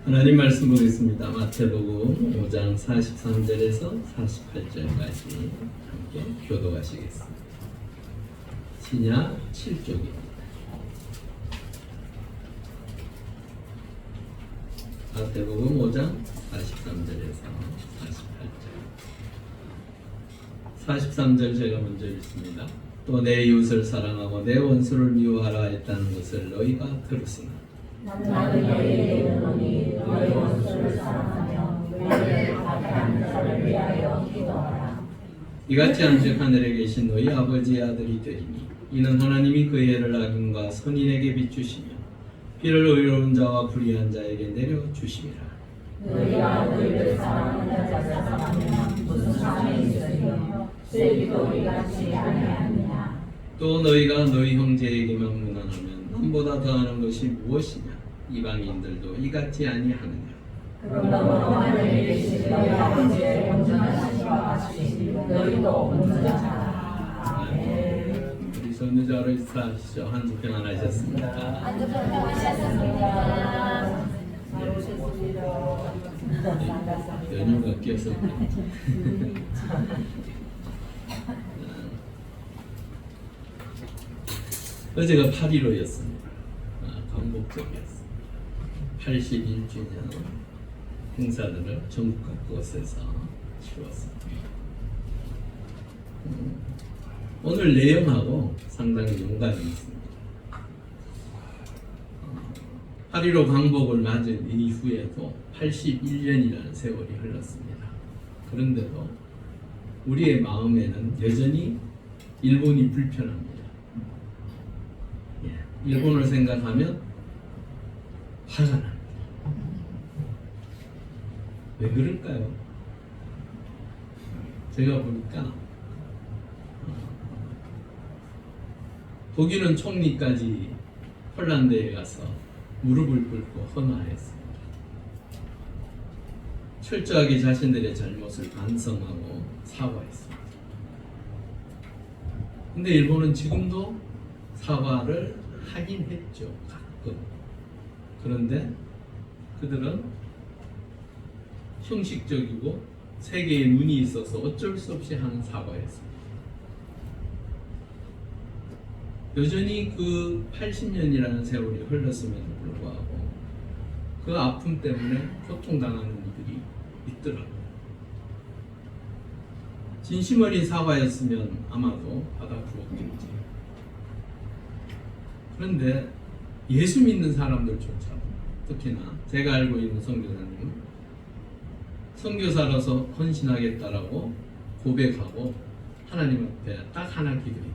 하나님 말씀 보겠습니다. 마태복음 5장 43절에서 48절까지 함께 교도하시겠습니다. 신약 7쪽입니다. 마태복음 5장 43절에서 48절. 43절 제가 먼저 읽습니다. 또 내 이웃을 사랑하고 내 원수를 미워하라 했다는 것을 너희가 들었으나 나는 너희에게 이르노니 너희 원수를 사랑하며 너희를 박해하는 자를 위하여 기도하라. 이같이 한즉 하늘에 계신 너희 아버지의 아들이 되리니 이는 하나님이 그의 해를 악인과 선인에게 비추시며 비를 의로운 자와 불의한 자에게 내려주심이라. 너희가 너희를 사랑하는 자를 사랑하면 무슨 상관이 있으며 죄기도 이같이 아니하느냐. 또 너희가 너희 형제에게만 무난하면 남보다 더하는 것이 무엇이냐. 이방인들도 이같이 아니하느냐. 그러므로 하늘에 계신 너희 아버지의 온전하심과 같이 너희도 온전하라. 아멘. 우리 선유자로 인사하시죠. 한주 평안하셨습니까? 한주 평안하셨습니다. 잘 오셨습니다. 연휴가 껴서 어제가 8.15였습니다. 광복절이었습니다. 81주년 행사들을 전국 곳에서 치렀습니다. 오늘 내용하고 상당히 연관이 있습니다. 8.15 광복을 맞은 이후에도 81년이라는 세월이 흘렀습니다. 그런데도 우리의 마음에는 여전히 일본이 불편합니다. 일본을 생각하면 화가 납니다. 왜 그럴까요? 제가 보니까 독일은 총리까지 폴란드에 가서 무릎을 꿇고 헌화했습니다. 철저하게 자신들의 잘못을 반성하고 사과했습니다. 근데 일본은 지금도 사과를 하긴 했죠. 가끔. 그런데 그들은 형식적이고 세계에 눈이 있어서 어쩔 수 없이 하는 사과였습니다. 여전히 그 80년이라는 세월이 흘렀음에도 불구하고 그 아픔 때문에 고통당하는 이들이 있더라고요. 진심 어린 사과였으면 아마도 받아주었겠지. 그런데 예수 믿는 사람들조차, 특히나 제가 알고 있는 선교사님은 선교사로서 헌신하겠다라고 고백하고 하나님 앞에 딱 하나 기도했대.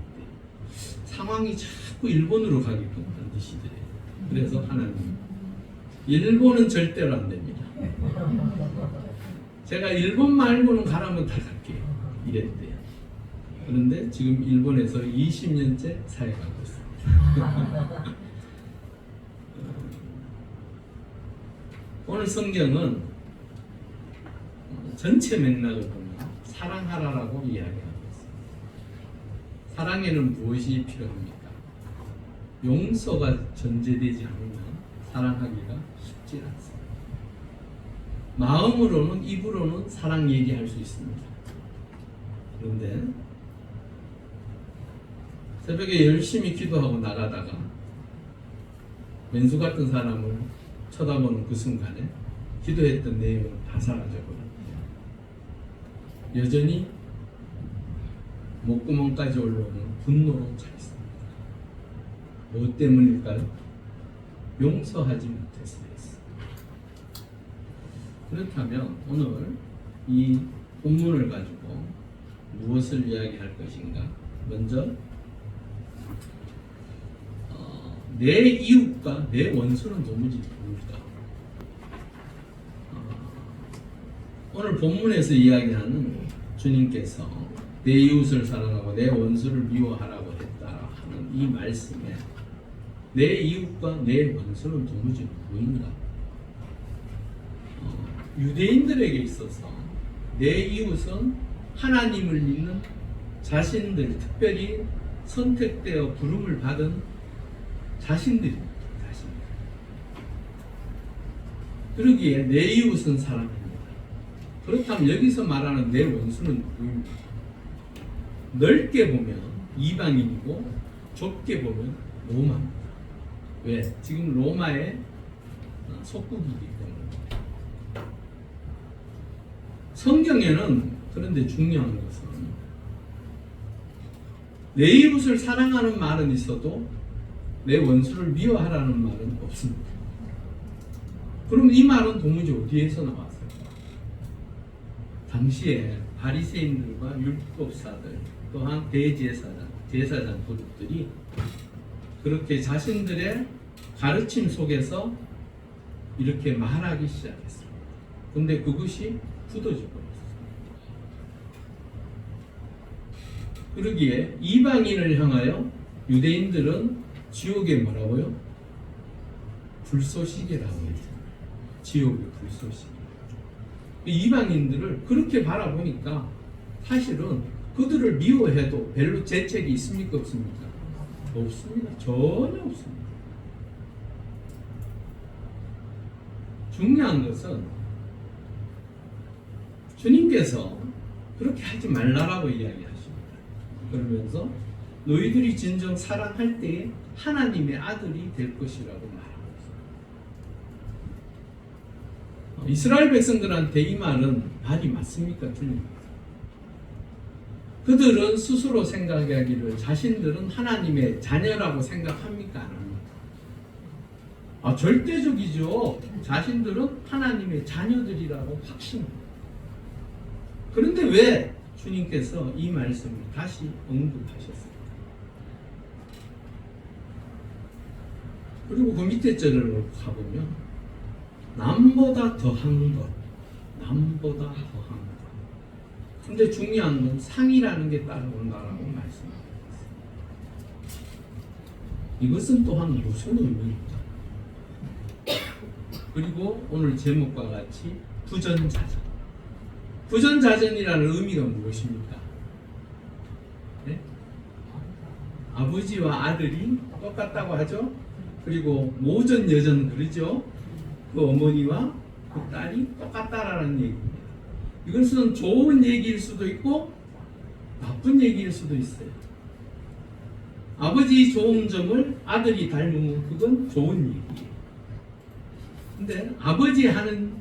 상황이 자꾸 일본으로 가게끔 만드시더래요. 그래서 하나님, 일본은 절대로 안 됩니다. 제가 일본 말고는 가라면 다 갈게요. 이랬대요. 그런데 지금 일본에서 20년째 사역하고 있습니다. 오늘 성경은 전체 맥락을 보면 사랑하라라고 이야기하고 있습니다. 사랑에는 무엇이 필요합니까? 용서가 전제되지 않으면 사랑하기가 쉽지 않습니다. 마음으로는, 입으로는 사랑 얘기할 수 있습니다. 그런데 새벽에 열심히 기도하고 나가다가 왼수 같은 사람을 쳐다보는 그 순간에 기도했던 내용은 다 사라져버립니다. 여전히 목구멍까지 올라오는 분노로 차 있습니다. 뭐 때문일까요? 용서하지 못해서였습니다. 그렇다면 오늘 이 본문을 가지고 무엇을 이야기할 것인가? 먼저 내 이웃과 내 원수는 도무지 누굴까? 오늘 본문에서 이야기하는 주님께서 내 이웃을 사랑하고 내 원수를 미워하라고 했다 하는 이 말씀에 내 이웃과 내 원수는 도무지 누구인가? 유대인들에게 있어서 내 이웃은 하나님을 믿는 자신들, 특별히 선택되어 부름을 받은 자신들입니다. 그러기에 내 이웃은 사랑합니다. 그렇다면 여기서 말하는 내 원수는 누구입니까? 넓게 보면 이방인이고 좁게 보면 로마입니다. 왜? 지금 로마의 속국이기 때문에. 성경에는 그런데 중요한 것은 내 이웃을 사랑하는 말은 있어도 내 원수를 미워하라는 말은 없습니다. 그럼 이 말은 도무지 어디에서 나왔을까? 당시에 바리새인들과 율법사들 또한 제사장 그룹들이 그렇게 자신들의 가르침 속에서 이렇게 말하기 시작했습니다. 근데 그것이 굳어져 버렸습니다. 그러기에 이방인을 향하여 유대인들은 지옥에 뭐라고요? 불쏘시개라고 했죠. 지옥의 불쏘시개. 이방인들을 그렇게 바라보니까 사실은 그들을 미워해도 별로 재책이 있습니까? 없습니까? 없습니다. 전혀 없습니다. 중요한 것은 주님께서 그렇게 하지 말라라고 이야기하십니다. 그러면서 너희들이 진정 사랑할 때에 하나님의 아들이 될 것이라고 말하고 있습니다. 이스라엘 백성들한테 이 말은 말이 맞습니까? 틀립니까? 그들은 스스로 생각하기를 자신들은 하나님의 자녀라고 생각합니까? 안 합니까? 절대적이죠. 자신들은 하나님의 자녀들이라고 확신합니다. 그런데 왜 주님께서 이 말씀을 다시 언급하셨습니까? 그리고 그 밑에 절을 가보면 남보다 더한 것, 남보다 더한 것. 근데 중요한 건 상이라는 게 따라온다라고 말씀합니다. 이것은 또한 무슨 의미입니까? 그리고 오늘 제목과 같이 부전자전. 부전자전이라는 의미가 무엇입니까? 네? 아버지와 아들이 똑같다고 하죠. 그리고 모전 여전 그러죠. 그 어머니와 그 딸이 똑같다라는 얘기입니다. 이것은 좋은 얘기일 수도 있고 나쁜 얘기일 수도 있어요. 아버지 좋은 점을 아들이 닮으면 그건 좋은 얘기예요. 근데 아버지 하는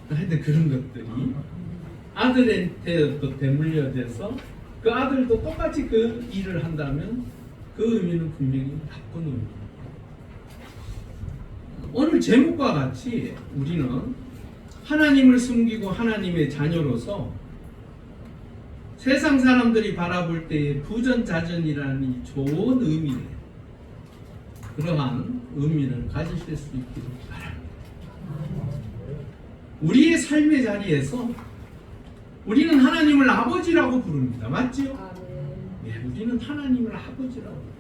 하여튼 그런 것들이 아들한테 또 대물려져서 그 아들도 똑같이 그 일을 한다면 그 의미는 분명히 나쁜 의미입니다. 오늘 제목과 같이 우리는 하나님을 숨기고 하나님의 자녀로서 세상 사람들이 바라볼 때의 부전자전이라는 이 좋은 의미에 그러한 의미를 가지실 수 있기를 바랍니다. 우리의 삶의 자리에서 우리는 하나님을 아버지라고 부릅니다. 맞지요? 네, 우리는 하나님을 아버지라고 부릅니다.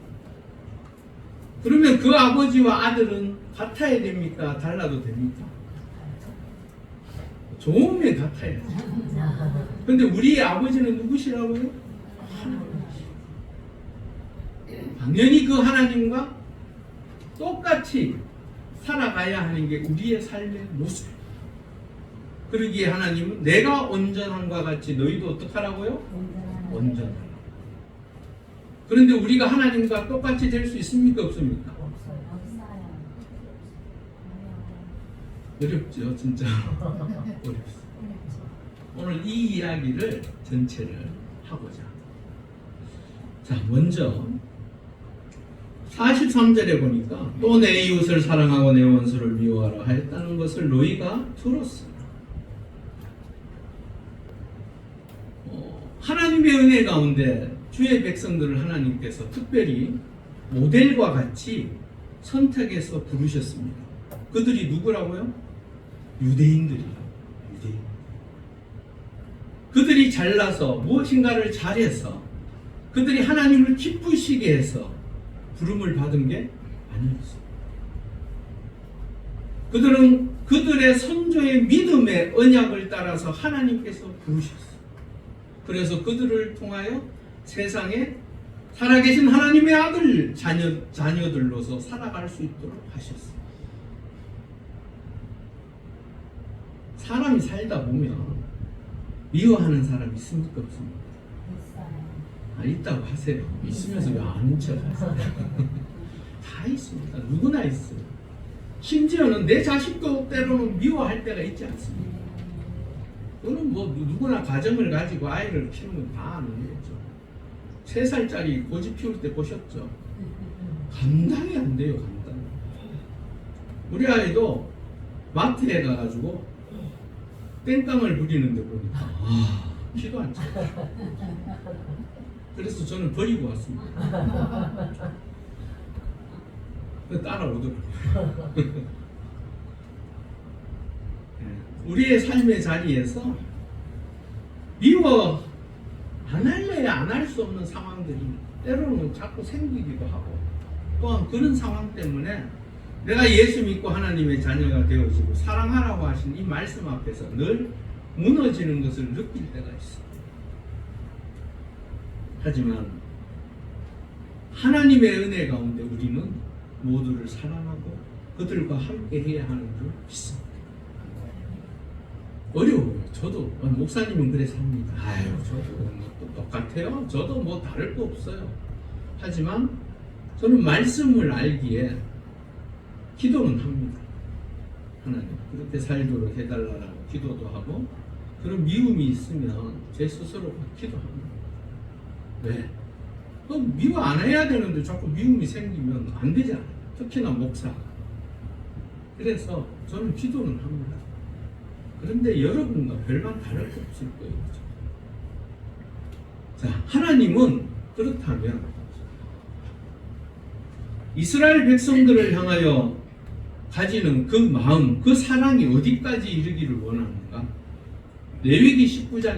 그러면 그 아버지와 아들은 같아야 됩니까? 달라도 됩니까? 좋으면 같아야죠. 근데 우리의 아버지는 누구시라고요? 하나님이시죠. 당연히 그 하나님과 똑같이 살아가야 하는 게 우리의 삶의 모습. 그러기에 하나님은 내가 온전함과 같이 너희도 어떡하라고요? 온전하라. 그런데 우리가 하나님과 똑같이 될 수 있습니까? 없습니까? 어렵죠, 진짜. 어렵습니다. 오늘 이 이야기를 전체를 하고자. 자, 먼저 43절에 보니까 또 내 이웃을 사랑하고 내 원수를 미워하라 하였다는 것을 너희가 들었으나 하나님의 은혜 가운데 주의 백성들을 하나님께서 특별히 모델과 같이 선택해서 부르셨습니다. 그들이 누구라고요? 유대인들이라고. 유대인. 그들이 잘나서 무엇인가를 잘해서 그들이 하나님을 기쁘시게 해서 부름을 받은 게 아니었어요. 그들은 그들의 선조의 믿음의 언약을 따라서 하나님께서 부르셨어요. 그래서 그들을 통하여 세상에 살아계신 하나님의 아들 자녀들로서 살아갈 수 있도록 하셨어요. 사람이 살다 보면 미워하는 사람 있습니까 없습니까? 아, 있다고 하세요. 있으면서 왜 아는 척 하세요? 다 있습니다. 누구나 있어요. 심지어는 내 자식도 때로는 미워할 때가 있지 않습니까? 또는 뭐 누구나 가정을 가지고 아이를 키우면 다 아는 거죠. 3살짜리 고집 피울 때 보셨죠? 감당이 안 돼요, 감당. 우리 아이도 마트에 가가지고 땡깡을 부리는데 보니까 피도 안 차. 그래서 저는 버리고 왔습니다. 따라오더라고요. 우리의 삶의 자리에서 미워 안 할래야 안 할 수 없는 상황들이 때로는 자꾸 생기기도 하고, 또한 그런 상황 때문에 내가 예수 믿고 하나님의 자녀가 되어지고 사랑하라고 하신 이 말씀 앞에서 늘 무너지는 것을 느낄 때가 있어요. 하지만 하나님의 은혜 가운데 우리는 모두를 사랑하고 그들과 함께 해야 하는 줄 믿습니다. 어려워요. 저도 목사님은 그래 삽니다. 아유, 저도 뭐 똑같아요. 저도 뭐 다를 거 없어요. 하지만 저는 말씀을 알기에 기도는 합니다. 하나님 그렇게 살도록 해달라고 기도도 하고, 그런 미움이 있으면 제 스스로가 기도합니다. 왜? 미워 안 해야 되는데 자꾸 미움이 생기면 안 되잖아요. 특히나 목사가. 그래서 저는 기도는 합니다. 그런데 여러분과 별반 다를 게 없을 거예요. 자, 하나님은 그렇다면 이스라엘 백성들을 향하여 가지는 그 마음, 그 사랑이 어디까지 이르기를 원하는가? 레위기 19장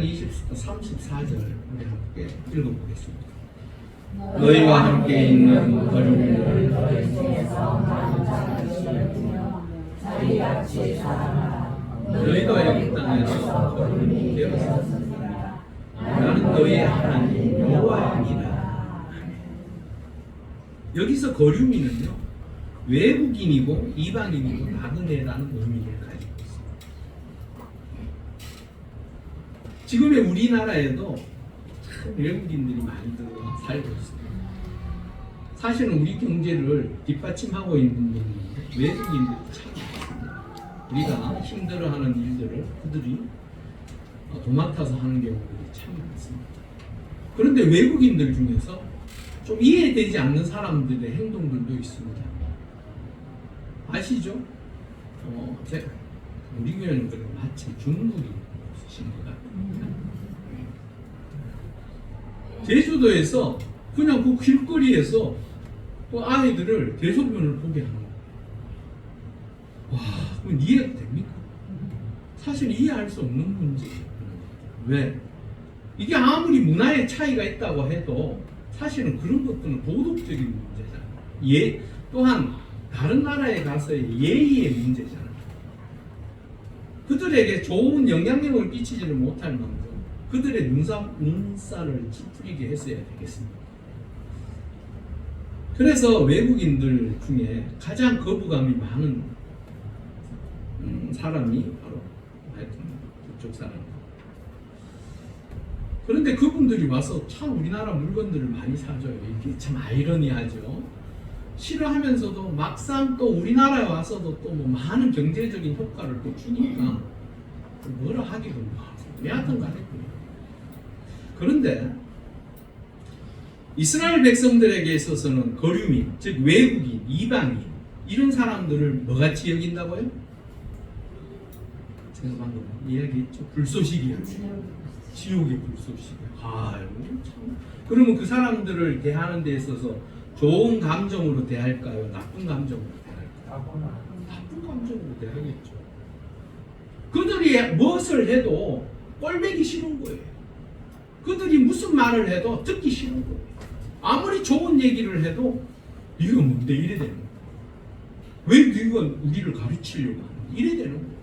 34절 우리 함께 읽어보겠습니다. 너희와 함께 있는 거룩을 너희 중에서 많은 자를 지으며 자기같이 사랑하라. 너희도 애굽 땅에서 거룩이 되었습니다. 나는 너희의 하나님 여호와이니라. 여기서 거류민은요, 외국인이고 이방인이고 나그네라는 의미를 가지고 있습니다. 지금의 우리나라에도 참 외국인들이 많이 들어와 살고 있습니다. 사실은 우리 경제를 뒷받침하고 있는 분들이 외국인들이 참 많습니다. 우리가 힘들어하는 일들을 그들이 도맡아서 하는 경우들이 참 많습니다. 그런데 외국인들 중에서 좀 이해되지 않는 사람들의 행동들도 있습니다. 아시죠? 우리 교회는 그래 마치 중국이 있으신 것 같아요. 제주도에서 그냥 그 길거리에서 그 아이들을 대소변을 보게 하는 거예요. 와, 그건 이해가 됩니까? 사실 이해할 수 없는 문제예요. 왜? 이게 아무리 문화의 차이가 있다고 해도 사실은 그런 것들은 도덕적인 문제잖아요. 또한 다른 나라에 가서의 예의의 문제잖아요. 그들에게 좋은 영향력을 끼치지를 못할 만큼 그들의 눈살을 찌푸리게 했어야 되겠습니다. 그래서 외국인들 중에 가장 거부감이 많은 사람이 바로 하여튼 그쪽 사람입니다. 그런데 그분들이 와서 참 우리나라 물건들을 많이 사줘요. 이게 참 아이러니하죠. 싫어하면서도 막상 또 우리나라에 와서도 또 뭐 많은 경제적인 효과를 또 주니까 뭐라 하기도 매하던 거 아니고요. 그런데 이스라엘 백성들에게 있어서는 거류민, 즉 외국인, 이방인 이런 사람들을 뭐같이 여긴다고요? 제가 방금 이야기했죠. 불쏘시개요. 지옥의 불쏘시개. 참. 그러면 그 사람들을 대하는 데 있어서 좋은 감정으로 대할까요? 나쁜 감정으로 대할까요? 나쁜 감정으로 대하겠죠. 그들이 무엇을 해도 꼴보기 싫은 거예요. 그들이 무슨 말을 해도 듣기 싫은 거예요. 아무리 좋은 얘기를 해도 이거 뭔데 이래 되는 거예요. 왜 네가 우리를 가르치려고 하는 이래 되는 거예요.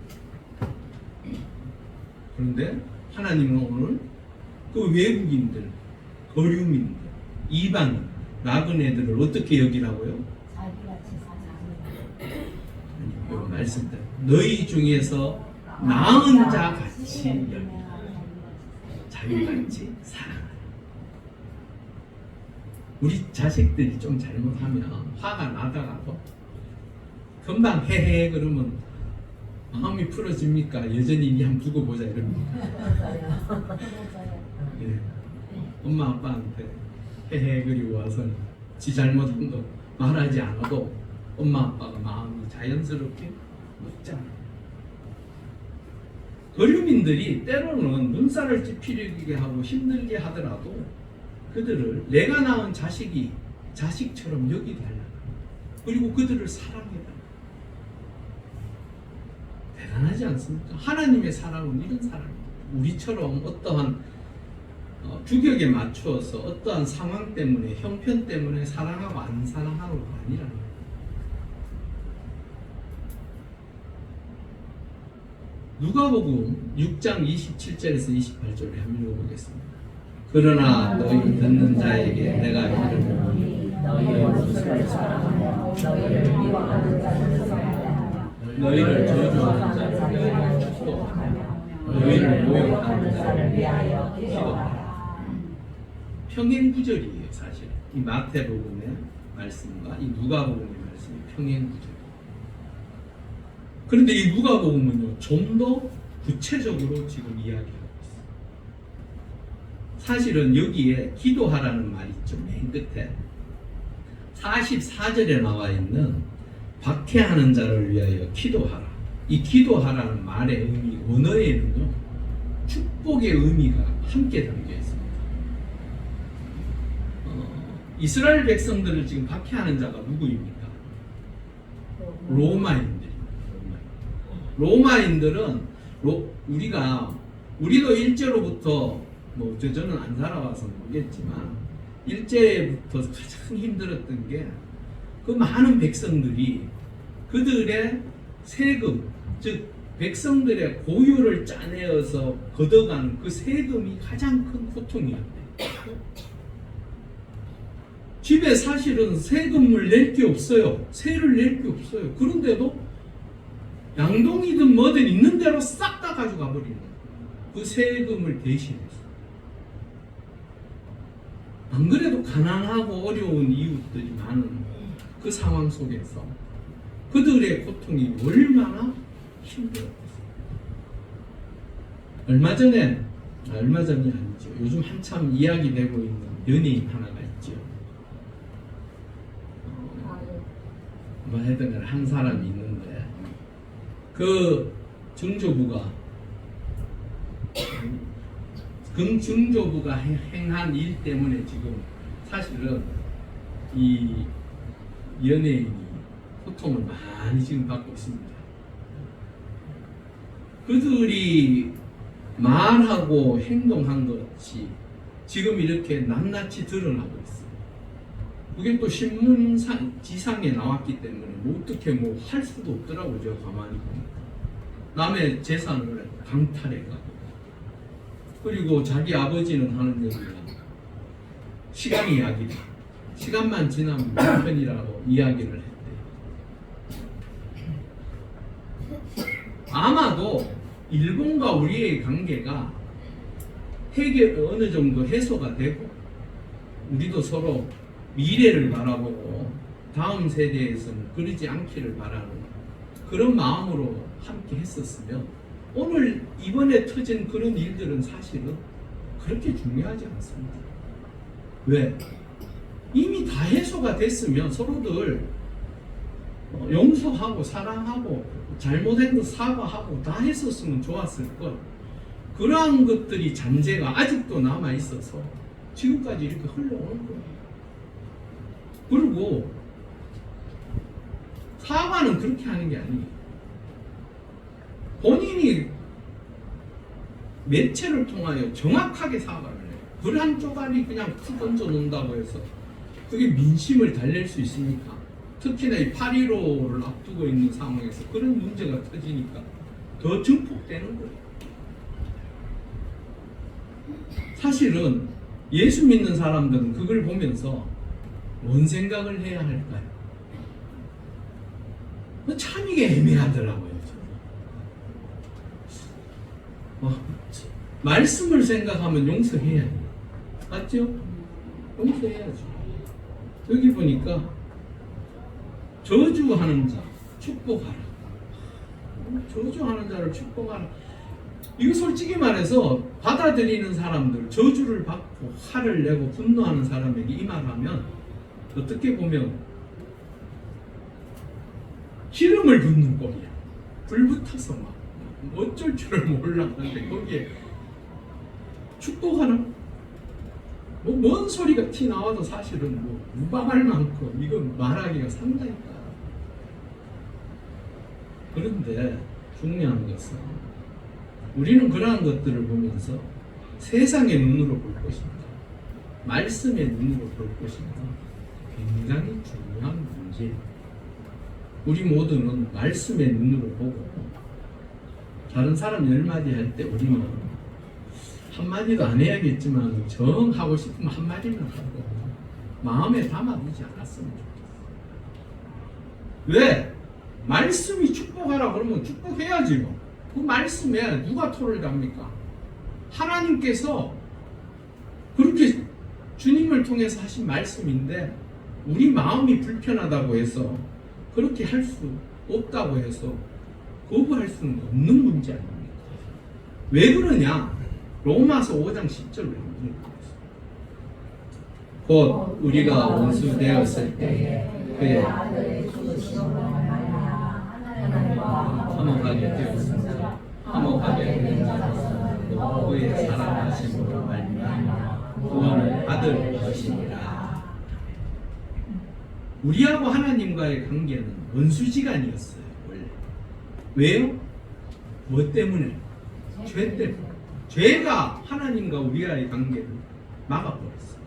그런데 하나님은 오늘 그 외국인들, 거류민들, 이방인, 나그네들을 어떻게 여기라고요? 자기같이 사랑하라. 여기 말씀대로 너희 중에서 낳은 자 같이 여기고 자유같이 사랑하라. 우리 자식들이 좀 잘못하면 화가 나다가도 금방 헤헤 그러면 마음이 풀어집니까? 여전히 니 한번 두고 보자 이럽니까? 예. 엄마 아빠한테 헤헤 그리고 와서 지 잘못한 거 말하지 않아도 엄마 아빠가 마음이 자연스럽게 먹잖아. 어류민들이 때로는 눈살을 찌푸리게 하고 힘들게 하더라도 그들을 내가 낳은 자식이 자식처럼 여기게 하려고 그리고 그들을 사랑해달라. 대단하지 않습니까? 하나님의 사랑은 이런 사랑입니다. 우리처럼 어떠한 규격에 맞추어서 어떠한 상황 때문에 형편 때문에 사랑하고 안 사랑하고가 아니라는 거예요. 누가복음 6장 27절에서 28절을 한번 읽어보겠습니다. 그러나 너희 듣는 자에게 내가 이르노니 너희 원수를 사랑하며 너희를 미워하는 자를 사랑하며 너희를 저주하는 자를 위하여 기도하며 너희를 모욕하는 자를 위하여 기도하라. 평행 구절이에요. 사실 이 마태복음의 말씀과 이 누가복음의 말씀이 평행 구절. 그런데 이 누가복음은요 좀 더 구체적으로 지금 이야기하고 있어요. 사실은 여기에 기도하라는 말이 있죠. 맨 끝에 44절에 나와 있는 박해하는 자를 위하여 기도하라. 이 기도하라는 말의 의미, 원어에는요 축복의 의미가 함께 담겨 있습니다. 이스라엘 백성들을 지금 박해하는 자가 누구입니까? 로마인들입니다. 로마인들은 우리도 일제로부터 저는 안 살아와서 모르겠지만 일제부터 가장 힘들었던 게 그 많은 백성들이 그들의 세금, 즉 백성들의 고유를 짜내어서 걷어가는 그 세금이 가장 큰 고통이었대요. 집에 사실은 세금을 낼 게 없어요. 세를 낼 게 없어요. 그런데도 양동이든 뭐든 있는 대로 싹 다 가져가 버리는 그 세금을 대신해서. 안 그래도 가난하고 어려운 이웃들이 많은 그 상황 속에서 그들의 고통이 얼마나 힘들었어요. 얼마 전이 아니죠. 요즘 한참 이야기되고 있는 연예인 하나가 있죠. 뭐 하여튼 간에 한 사람이 있는데 그 증조부가 행한 일 때문에 지금 사실은 이 연예인이 고통을 많이 지금 받고 있습니다. 그들이 말하고 행동한 것이 지금 이렇게 낱낱이 드러나고 있어요. 그게 또 지상에 나왔기 때문에 어떻게 할 수도 없더라고요. 제가 가만히 보니까 남의 재산을 강탈해가고, 그리고 자기 아버지는 하는 얘기가 시간이 약이다. 시간만 지나면 편이라고 이야기를 했대요. 아마도 일본과 우리의 관계가 어느 정도 해소가 되고 우리도 서로 미래를 바라보고 다음 세대에서는 그러지 않기를 바라는 그런 마음으로 함께 했었으면 오늘 이번에 터진 그런 일들은 사실은 그렇게 중요하지 않습니다. 왜? 이미 다 해소가 됐으면 서로들 용서하고 사랑하고 잘못한 거 사과하고 다 했었으면 좋았을 걸. 그러한 것들이 잔재가 아직도 남아 있어서 지금까지 이렇게 흘러오는 거예요. 그리고 사과는 그렇게 하는 게 아니에요. 본인이 매체를 통하여 정확하게 사과를 해요. 불 한 쪼가리 그냥 툭 던져 놓는다고 해서 그게 민심을 달랠 수 있습니까? 특히나 이 8.15를 앞두고 있는 상황에서 그런 문제가 터지니까 더 증폭되는 거예요. 사실은 예수 믿는 사람들은 그걸 보면서 뭔 생각을 해야 할까요? 참 이게 애매하더라고요. 말씀을 생각하면 용서해야 돼요. 맞죠? 용서해야죠. 여기 보니까 저주하는 자 축복하라. 저주하는 자를 축복하라. 이거 솔직히 말해서 받아들이는 사람들, 저주를 받고 화를 내고 분노하는 사람에게 이 말하면 어떻게 보면 기름을 붓는 꼴이야. 불 붙어서 막 어쩔 줄을 몰랐는데 거기에 축복하나? 뭐 뭔 소리가 티 나와도 사실은 뭐 무방할 만큼 이건 말하기가 상당히 까요. 그런데 중요한 것은 우리는 그러한 것들을 보면서 세상의 눈으로 볼 것인가, 말씀의 눈으로 볼 것인가, 굉장히 중요한 문제예요. 우리 모두는 말씀의 눈으로 보고 다른 사람 10마디 할 때 우리는 한마디도 안 해야겠지만 정 하고 싶으면 한마디는 하고 마음에 담아두지 않았으면 좋겠어요. 왜? 말씀이 축복하라 그러면 축복해야지요. 그 말씀에 누가 토를 답니까? 하나님께서 그렇게 주님을 통해서 하신 말씀인데 우리 마음이 불편하다고 해서 그렇게 할 수 없다고 해서 거부할 수는 없는 문제 아닙니까? 왜 그러냐? 로마서 5장 10절을 보면 곧 우리가 원수 되었을 때에 그의 화목하게 되었으며 화목하게 된 자로서 그의 사랑하심으로 말미암아 구원을 받을 것이니라. 우리하고 하나님과의 관계는 원수지간이었어요. 원래. 왜요? 뭐 때문에? 죄 때문에. 죄가 하나님과 우리와의 관계를 막아버렸어요.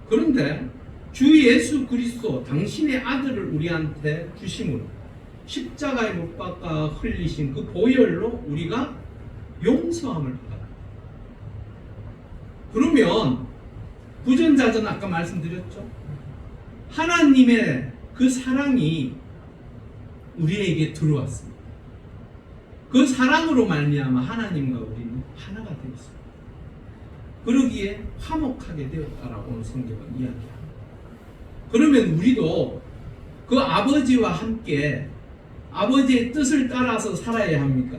그런데 주 예수 그리스도 당신의 아들을 우리한테 주심으로 십자가에 못 박아 흘리신 그 보혈로 우리가 용서함을 받아요. 그러면 부전자전 아까 말씀드렸죠? 하나님의 그 사랑이 우리에게 들어왔습니다. 그 사랑으로 말미암아 하나님과 우리는 하나가 되었습니다. 그러기에 화목하게 되었다라고 오늘 성경은 이야기합니다. 그러면 우리도 그 아버지와 함께 아버지의 뜻을 따라서 살아야 합니까?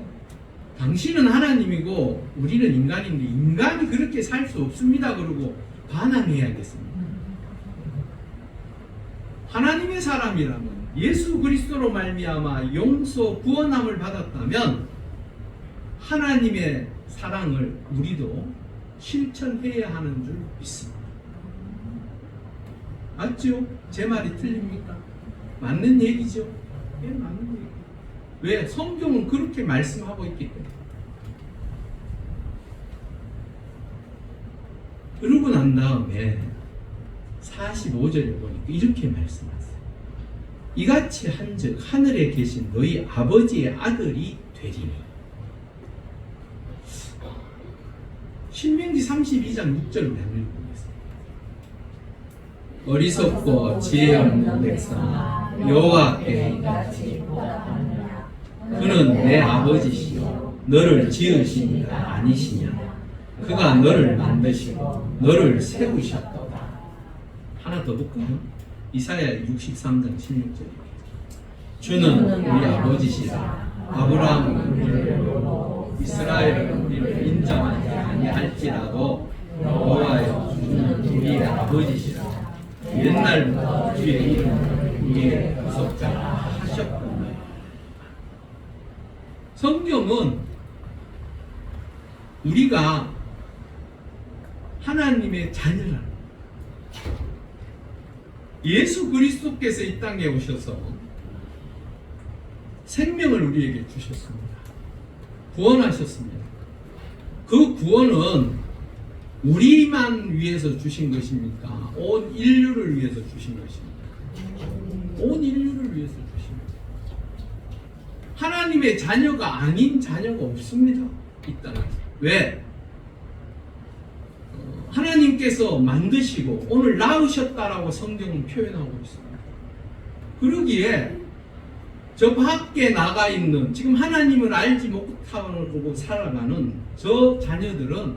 당신은 하나님이고 우리는 인간인데 인간이 그렇게 살 수 없습니다. 그러고 반항해야겠습니다. 하나님의 사람이라면 예수 그리스도로 말미암아 용서 구원함을 받았다면 하나님의 사랑을 우리도 실천해야 하는 줄 믿습니다. 맞죠? 제 말이 틀립니까? 맞는 얘기죠? 예, 맞는 얘기. 왜? 성경은 그렇게 말씀하고 있기 때문에. 그러고 난 다음에 45절에 보니까 이렇게 말씀하세요. 이같이 한즉 하늘에 계신 너희 아버지의 아들이 되리니. 신명기 32장 6절을 읽어보겠습니다. 어리석고 지혜 없는 백성아 여호와께 이같이 보답하느냐. 그는 내 아버지시요 너를 지으신 이가 아니시냐. 그가 너를 만드시고 너를 세우셨도다. 하나 더 볼까요? 이사야 63장 16절입니다. 주는 우리 아버지시라. 아브라함은 우리를 보고 이스라엘은 우리를 인정하지 아니할지라도 여호와여 주는 우리의 아버지시라. 옛날부터 주의 이름을 우리의 구속자라 하셨구나. 성경은 우리가 하나님의 자녀라는 예수 그리스도께서 이 땅에 오셔서 생명을 우리에게 주셨습니다. 구원하셨습니다. 그 구원은 우리만 위해서 주신 것입니까? 온 인류를 위해서 주신 것입니다. 온 인류를 위해서 주십니다. 하나님의 자녀가 아닌 자녀가 없습니다. 이 땅에. 왜? 하나님께서 만드시고 오늘 낳으셨다라고 성경은 표현하고 있습니다. 그러기에 저 밖에 나가 있는 지금 하나님을 알지 못하고 살아가는 저 자녀들은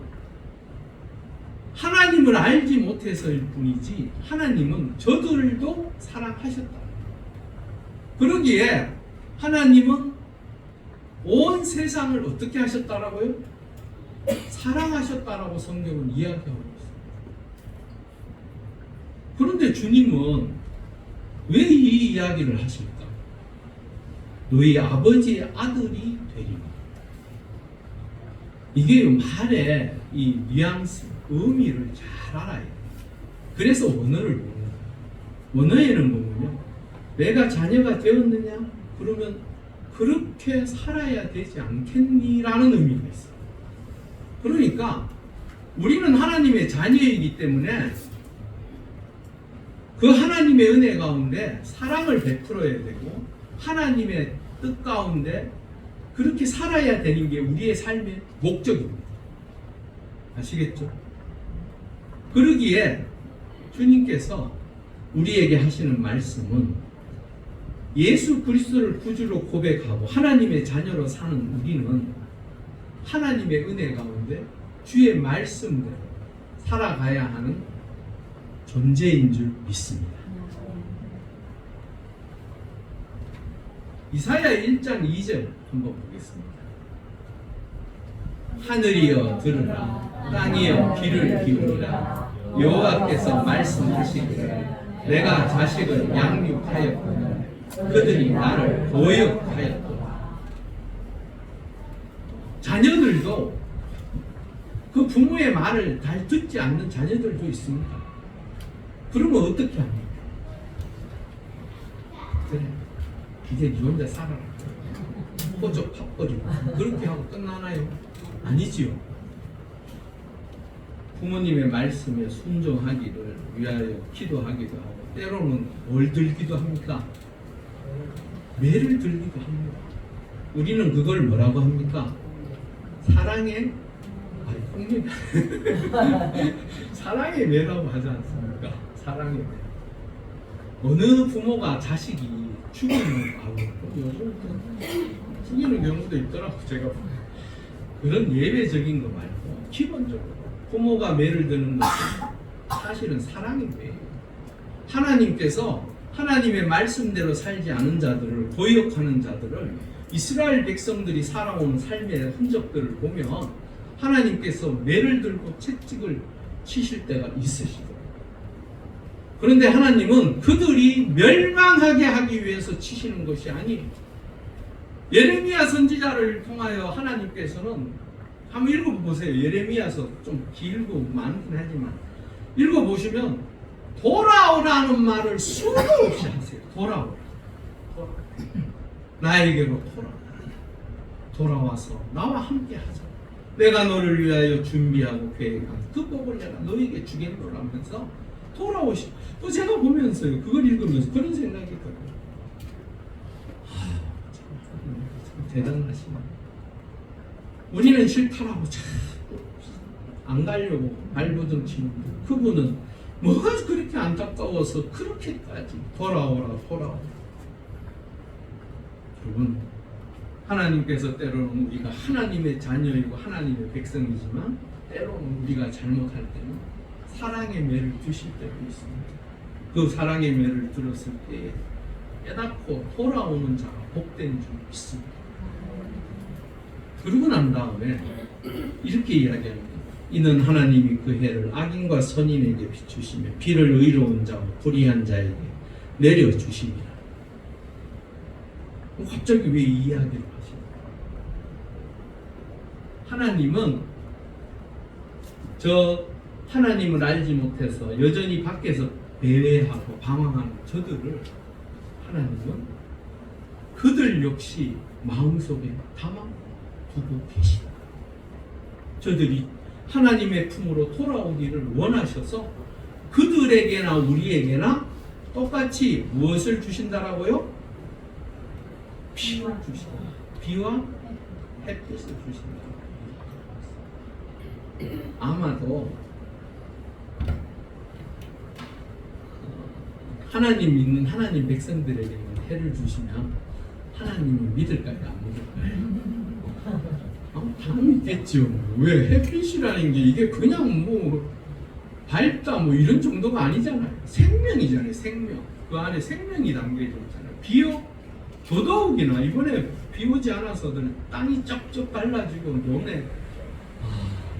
하나님을 알지 못해서일 뿐이지 하나님은 저들도 사랑하셨다. 그러기에 하나님은 온 세상을 어떻게 하셨다라고요? 사랑하셨다라고 성경은 이야기하고 있습니다. 그런데 주님은 왜 이 이야기를 하실까? 너희 아버지의 아들이 되리라. 이게 말의 이 뉘앙스, 의미를 잘 알아야 돼. 그래서 원어를 보는 거예요. 원어에는 뭐냐면 내가 자녀가 되었느냐? 그러면 그렇게 살아야 되지 않겠니? 라는 의미가 있어요. 그러니까 우리는 하나님의 자녀이기 때문에 그 하나님의 은혜 가운데 사랑을 베풀어야 되고 하나님의 뜻 가운데 그렇게 살아야 되는 게 우리의 삶의 목적입니다. 아시겠죠? 그러기에 주님께서 우리에게 하시는 말씀은 예수 그리스도를 구주로 고백하고 하나님의 자녀로 사는 우리는 하나님의 은혜 가운데 주의 말씀대로 살아가야 하는 존재인 줄 믿습니다. 이사야 1장 2절 한번 보겠습니다. 하늘이여 들으라, 땅이여 귀를 기울이라. 여호와께서 말씀하시기를 내가 자식을 양육하였거늘 그들이 나를 거역하였도다. 자녀들도 그 부모의 말을 잘 듣지 않는 자녀들도 있습니다. 그러면 어떻게 합니까? 그래, 이제 네 혼자 살아라. 호적 팥버리고 그렇게 하고 끝나나요? 아니지요. 부모님의 말씀에 순종하기를 위하여 기도하기도 하고 때로는 뭘 들기도 합니까? 매를 들기도 합니다. 우리는 그걸 뭐라고 합니까? 사랑의 폭력 사랑의 매라고 하지 않습니까? 사랑의 매. 어느 부모가 자식이 죽이는 요즘 죽이는 경우도 있더라고. 제가 그런 예외적인 거 말고 기본적으로 부모가 매를 드는 것은 사실은 사랑의 매예요. 하나님께서 하나님의 말씀대로 살지 않은 자들을 거역하는 자들을 이스라엘 백성들이 살아온 삶의 흔적들을 보면 하나님께서 매를 들고 채찍을 치실 때가 있으시더라고요. 그런데 하나님은 그들이 멸망하게 하기 위해서 치시는 것이 아니에요. 예레미야 선지자를 통하여 하나님께서는 한번 읽어보세요. 예레미야서 좀 길고 많긴 하지만 읽어보시면 돌아오라는 말을 수도 없이 하세요. 돌아오라. 나에게로 돌아와서 나와 함께 하자. 내가 너를 위하여 준비하고 계획한 그 복을 내가 너에게 주겠노라면서 돌아오시. 또 제가 보면서요, 그걸 읽으면서 그런 생각이 들어요. 참 대단하시네. 우리는 싫다라고 안 가려고 발버둥 치는데 그분은 뭐가 그렇게 안타까워서 그렇게까지 돌아오라. 여러분, 하나님께서 때로는 우리가 하나님의 자녀이고 하나님의 백성이지만 때로는 우리가 잘못할 때는 사랑의 매를 주실 때도 있습니다. 그 사랑의 매를 들었을 때에 깨닫고 돌아오는 자가 복된 줄 믿습니다. 그러고 난 다음에 이렇게 이야기합니다. 이는 하나님이 그 해를 악인과 선인에게 비추시며 비를 의로운 자와 불의한 자에게 내려주십니다. 갑자기 왜 이 이야기를 하십니까? 하나님은 저 하나님을 알지 못해서 여전히 밖에서 배회하고 방황하는 저들을 하나님은 그들 역시 마음속에 담아두고 계시다. 저들이 하나님의 품으로 돌아오기를 원하셔서 그들에게나 우리에게나 똑같이 무엇을 주신다라고요? 비와 주신다. 비와 햇빛을 주신다. 아마도 하나님 믿는 하나님 백성들에게는 해를 주시면 하나님을 믿을까요? 안 믿을까요? 안 믿겠죠. 왜? 햇빛이라는 게 이게 그냥 뭐 밝다 뭐 이런 정도가 아니잖아요. 생명이잖아요. 생명. 그 안에 생명이 담겨져 있잖아요. 비요? 더더욱이나 이번에 비 오지 않아서들 땅이 쩍쩍 갈라지고 논에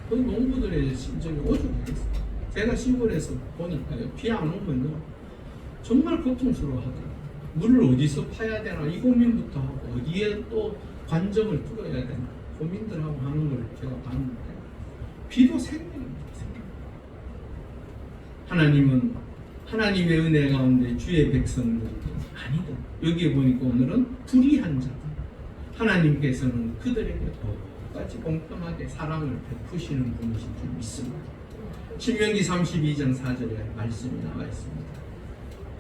그 농부들의 심정이 오죽하겠어요. 제가 시골에서 보니까요. 비 안 오면요 정말 고통스러워하더라고요. 물을 어디서 파야 되나 이 고민부터 하고 어디에 또 관정을 뚫어야 되나 고민들하고 하는 걸 제가 봤는데 비도 생명입니다. 생명. 하나님은 하나님의 은혜 가운데 주의 백성들이든 아니든 여기에 보니까 오늘은 불의한 자들 하나님께서는 그들에게 똑같이 공평하게 사랑을 베푸시는 분이신 줄 믿습니다. 신명기 32장 4절에 말씀이 나와 있습니다.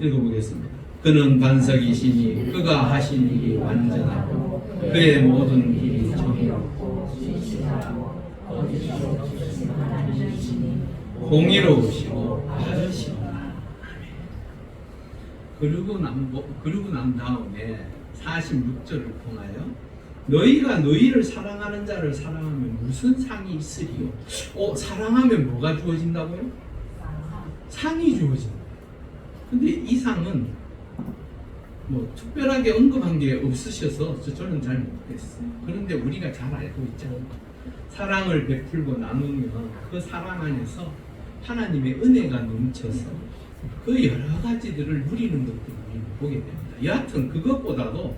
읽어보겠습니다. 그는 반석이시니 그가 하신 일이 완전하고 그의 모든 길이 정의롭고 공의로우시고 바르시구나. 그러고 난 다음에 46절을 통하여 너희가 너희를 사랑하는 자를 사랑하면 무슨 상이 있으리요? 사랑하면 뭐가 주어진다고요? 상이 주어진다. 근데 이 상은 뭐 특별하게 언급한 게 없으셔서 저는 잘 모르겠어요. 그런데 우리가 잘 알고 있잖아요. 사랑을 베풀고 나누면 그 사랑 안에서 하나님의 은혜가 넘쳐서 그 여러 가지들을 누리는 것들을 우리는 보게 됩니다. 여하튼 그것보다도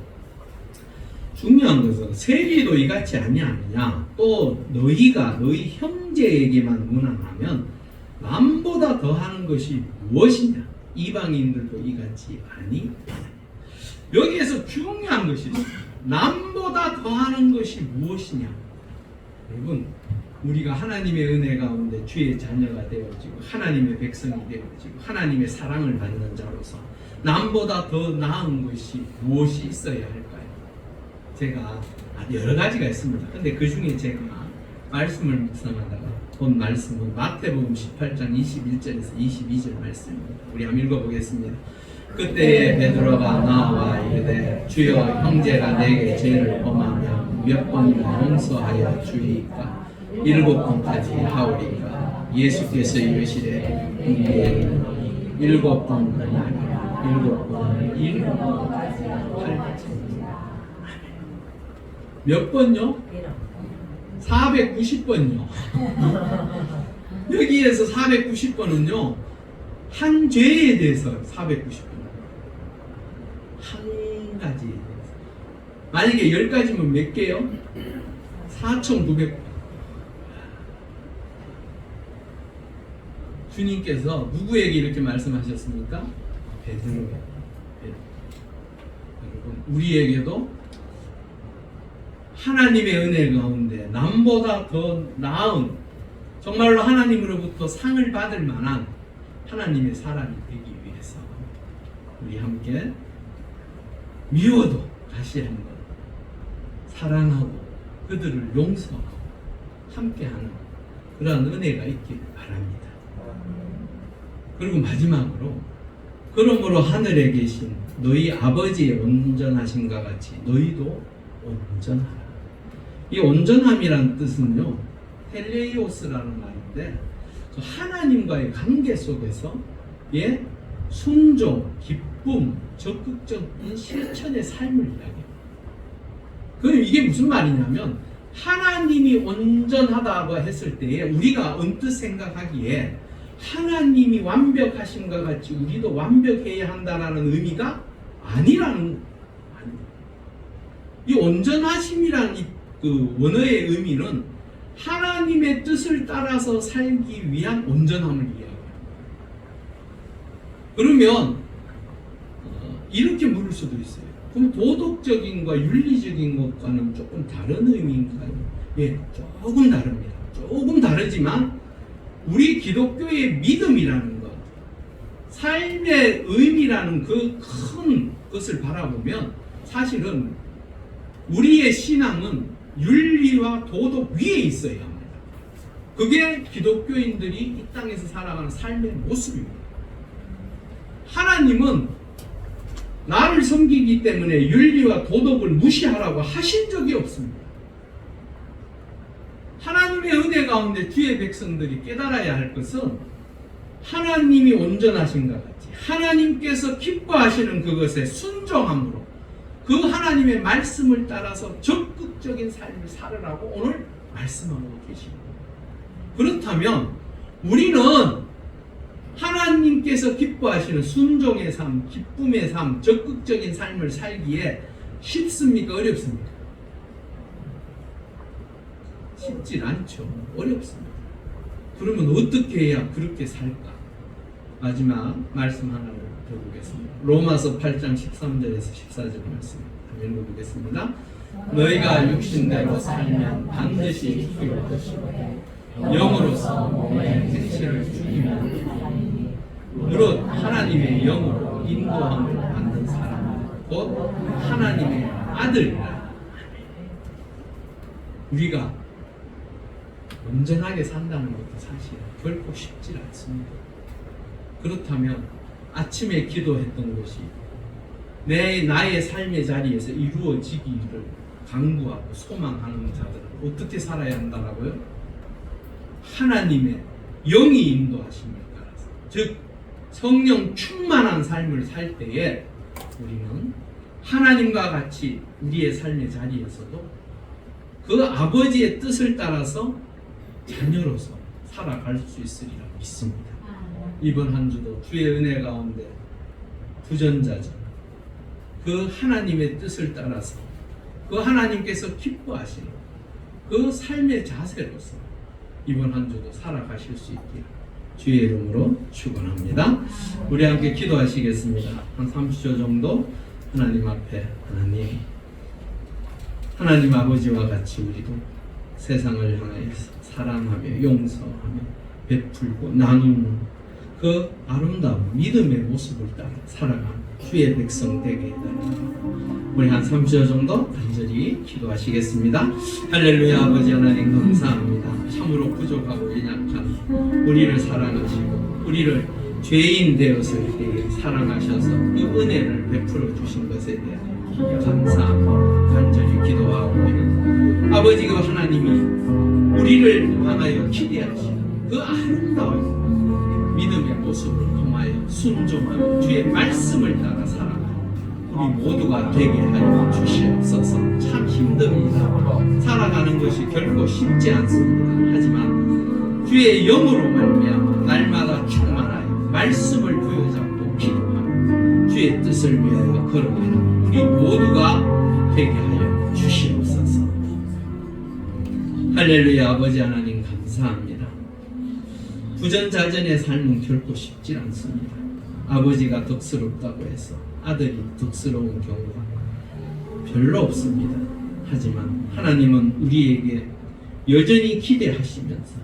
중요한 것은 세리도 이같이 아니하느냐 또 너희가 너희 형제에게만 무난하면 남보다 더하는 것이 무엇이냐 이방인들도 이같이 아니 여기에서 중요한 것이 있습니다. 남보다 더하는 것이 무엇이냐 여러분 우리가 하나님의 은혜 가운데 주의 자녀가 되어지고 하나님의 백성이 되어지고 하나님의 사랑을 받는 자로서 남보다 더 나은 것이 무엇이 있어야 할까요? 제가 여러 가지가 있습니다. 근데 그 중에 제가 말씀을 묵상하다가 본 말씀은 마태복음 18장 21절에서 22절 말씀입니다. 우리 한번 읽어보겠습니다. 그때에 베드로가 나와 이르되 주여 형제가 내게 죄를 범하면 몇 번이나 용서하여 주이까 7번까지 하오리까 예수께서 이르시되 이에 7번은 아니라 7번은 7번까지 몇 번요? 490번요. 여기에서 490번은요 한 죄에 대해서 490번 한 가지에 대해서 만약에 10가지면 몇 개요? 4,900번. 주님께서 누구에게 이렇게 말씀하셨습니까? 베드로에게. 여러분 우리에게도 하나님의 은혜 가운데 남보다 더 나은 정말로 하나님으로부터 상을 받을 만한 하나님의 사람이 되기 위해서 우리 함께 미워도 다시 한번 사랑하고 그들을 용서하고 함께하는 그러한 은혜가 있기를 바랍니다. 그리고 마지막으로 그러므로 하늘에 계신 너희 아버지의 온전하심과 같이 너희도 온전하라. 이 온전함이란 뜻은요 텔레이오스라는 말인데 하나님과의 관계 속에서 순종, 기쁨, 적극적인 실천의 삶을 이야기해요. 그럼 이게 무슨 말이냐면 하나님이 온전하다고 했을 때에 우리가 언뜻 생각하기에 하나님이 완벽하신것 같이 우리도 완벽해야 한다는 의미가 아니라는 이 온전하심이라는 그 원어의 의미는 하나님의 뜻을 따라서 살기 위한 온전함을 이야기합니다. 그러면 이렇게 물을 수도 있어요. 그럼 도덕적인과 윤리적인 것과는 조금 다른 의미인가요? 예, 조금 다릅니다. 조금 다르지만 우리 기독교의 믿음이라는 것, 삶의 의미라는 그 큰 것을 바라보면 사실은 우리의 신앙은 윤리와 도덕 위에 있어야 합니다. 그게 기독교인들이 이 땅에서 살아가는 삶의 모습입니다. 하나님은 나를 섬기기 때문에 윤리와 도덕을 무시하라고 하신 적이 없습니다. 하나님의 은혜 가운데 주의 백성들이 깨달아야 할 것은 하나님이 온전하신 것 같이 하나님께서 기뻐하시는 그것에 순종함으로 그 하나님의 말씀을 따라서 적극적인 삶을 살으라고 오늘 말씀하고 계십니다. 그렇다면 우리는 하나님께서 기뻐하시는 순종의 삶, 기쁨의 삶, 적극적인 삶을 살기에 쉽습니까? 어렵습니까? 쉽질 않죠. 어렵습니다. 그러면 어떻게 해야 그렇게 살까? 마지막 말씀 하나를 들어보겠습니다. 로마서 8장 13절에서 14절 말씀 읽어보겠습니다. 너희가 육신대로 살면 반드시 죽을 것이고 영으로서 몸의 행실을 죽이면 무릇 하나님의 영으로 인도함을 받는 사람 곧 하나님의 아들이라. 우리가 온전하게 산다는 것도 사실 결코 쉽지 않습니다. 그렇다면 아침에 기도했던 것이 나의 삶의 자리에서 이루어지기를 강구하고 소망하는 자들은 어떻게 살아야 한다고요? 하나님의 영이 인도하심에 따라서, 즉 성령 충만한 삶을 살 때에 우리는 하나님과 같이 우리의 삶의 자리에서도 그 아버지의 뜻을 따라서 자녀로서 살아갈 수 있으리라 믿습니다. 이번 한 주도 주의 은혜 가운데 부전자전 그 하나님의 뜻을 따라서 그 하나님께서 기뻐하시는 그 삶의 자세로서 이번 한 주도 살아가실 수 있기를 주의 이름으로 축원합니다. 우리 함께 기도하시겠습니다. 한 30초 정도 하나님 앞에 하나님 아버지와 같이 우리도 세상을 향해서 사랑하며 용서하며 베풀고 나누는 그 아름다운 믿음의 모습을 따라 살아가는 주의 백성 되게 해달라. 우리 한 30초 정도 간절히 기도하시겠습니다. 할렐루야. 아버지 하나님 감사합니다. 참으로 부족하고 연약한 우리를 사랑하시고 우리를 죄인 되었을 때에 사랑하셔서 그 은혜를 베풀어 주신 것에 대하여 감사하고 간절히 기도하고 아버지 그 하나님이 우리를 향하여 기대하시는 그 아름다운 믿음의 모습을 통하여 순종하며 주의 말씀을 따라 살아가는 우리 모두가 되게 하여 주시옵소서. 참 힘듭니다. 살아가는 것이 결코 쉽지 않습니다. 하지만 주의 영으로 말미암아 날마다 충만하여 말씀을 부여잡고 기도하며 주의 뜻을 위하여 걸어가는 우리 모두가 되게 하여 주시옵소서. 할렐루야. 아버지 하나님 감사합니다. 부전자전의 삶은 결코 쉽지 않습니다. 아버지가 덕스럽다고 해서 아들이 덕스러운 경우가 별로 없습니다. 하지만 하나님은 우리에게 여전히 기대하시면서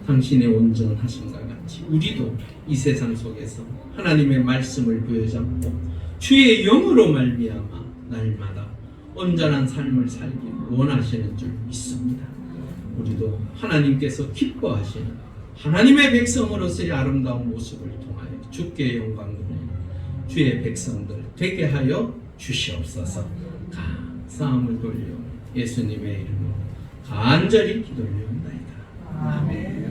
당신의 온전하심과 같이 우리도 이 세상 속에서 하나님의 말씀을 부여잡고 주의 영으로 말미암아 날마다 온전한 삶을 살기를 원하시는 줄 믿습니다. 우리도 하나님께서 기뻐하시는 하나님의 백성으로서의 아름다운 모습을 통하여 주께 영광 돌리는 주의 백성들 되게 하여 주시옵소서. 감사함을 돌려 예수님의 이름으로 간절히 기도를 올려옵나이다. 아멘.